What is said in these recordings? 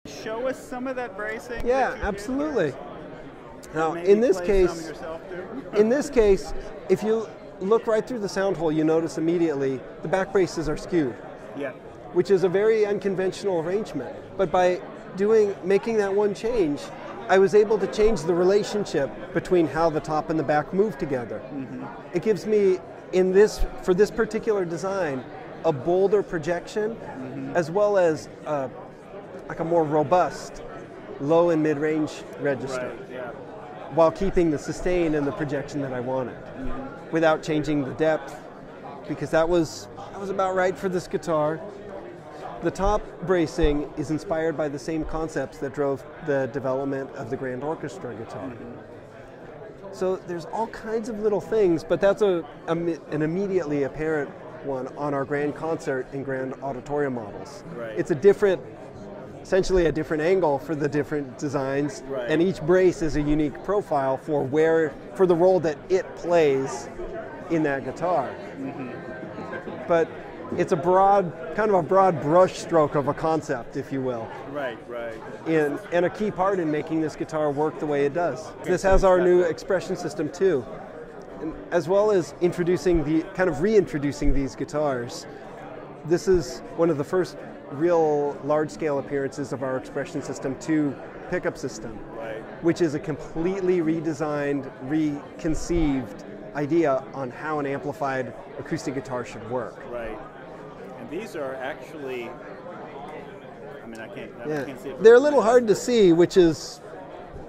show us some of that bracing? Yeah, absolutely. Now, in this case, if you look right through the sound hole, you notice immediately the back braces are skewed. Yeah. Which is a very unconventional arrangement. But by making that one change, I was able to change the relationship between how the top and the back move together. Mm-hmm. It gives me, for this particular design, a bolder projection, mm-hmm. as well as like a more robust low and mid-range register, right, yeah. while keeping the sustain and the projection that I wanted, mm-hmm. without changing the depth, because that was about right for this guitar. The top bracing is inspired by the same concepts that drove the development of the Grand Orchestra guitar. Mm-hmm. So there's all kinds of little things, but that's an immediately apparent one on our grand concert and grand auditorium models. Right. It's essentially a different angle for the different designs, right. and each brace is a unique profile for the role that it plays in that guitar. Mm-hmm. But it's kind of a broad brush stroke of a concept, if you will. Right, right. And a key part in making this guitar work the way it does. This has our new expression system too, and as well as reintroducing these guitars. This is one of the first real large-scale appearances of our expression system 2 pickup system, right. which is a completely redesigned, reconceived idea on how an amplified acoustic guitar should work. Right. And these are actually, I can't see it. They're a little hard to see,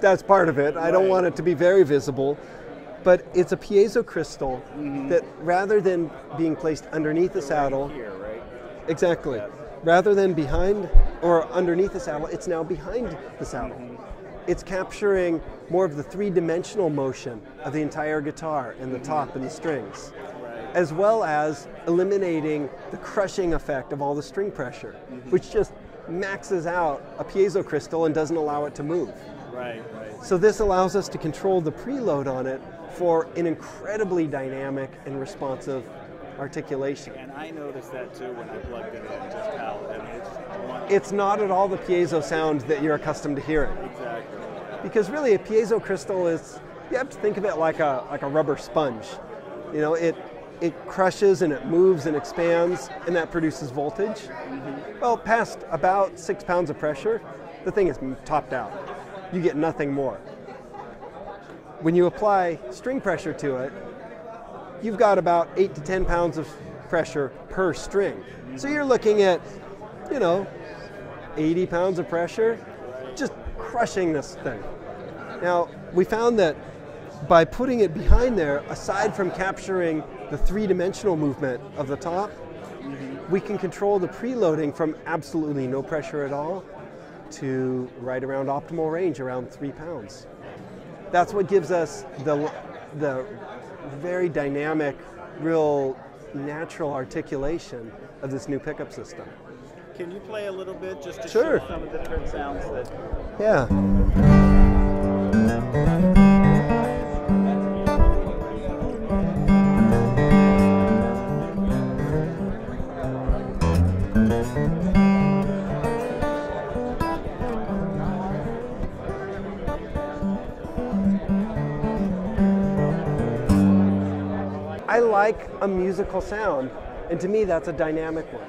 that's part of it. Right. I don't want it to be very visible, but it's a piezo crystal, mm-hmm. that rather than being placed underneath the saddle, right here, right? Exactly. Yes. Rather than behind or underneath the saddle, it's now behind the saddle. Mm-hmm. It's capturing more of the three-dimensional motion of the entire guitar and the mm-hmm. top and the strings, right. as well as eliminating the crushing effect of all the string pressure, mm-hmm. which just maxes out a piezo crystal and doesn't allow it to move. Right, right. So this allows us to control the preload on it for an incredibly dynamic and responsive articulation. And I noticed that too when I plugged it in, just how, it's not at all the piezo sound that you're accustomed to hearing. Exactly. Because really a piezo crystal you have to think of it like a rubber sponge. You know, it crushes and it moves and expands, and that produces voltage. Mm-hmm. Well, past about 6 pounds of pressure, the thing is topped out. You get nothing more. When you apply string pressure to it, you've got about 8 to 10 pounds of pressure per string. Mm-hmm. So you're looking at, 80 pounds of pressure, just crushing this thing. Now, we found that by putting it behind there, aside from capturing the three-dimensional movement of the top, mm-hmm. we can control the preloading from absolutely no pressure at all to right around optimal range, around 3 pounds. That's what gives us the very dynamic, real natural articulation of this new pickup system. Can you play a little bit just to Sure. show some of the different sounds that... Yeah. I like a musical sound, and to me that's a dynamic one.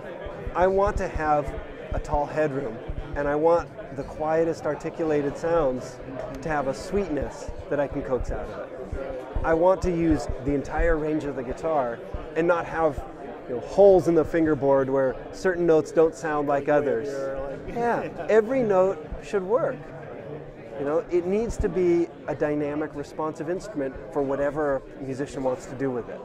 I want to have a tall headroom, and I want the quietest articulated sounds to have a sweetness that I can coax out of it. I want to use the entire range of the guitar and not have holes in the fingerboard where certain notes don't sound like others. Yeah, every note should work. It needs to be a dynamic, responsive instrument for whatever a musician wants to do with it.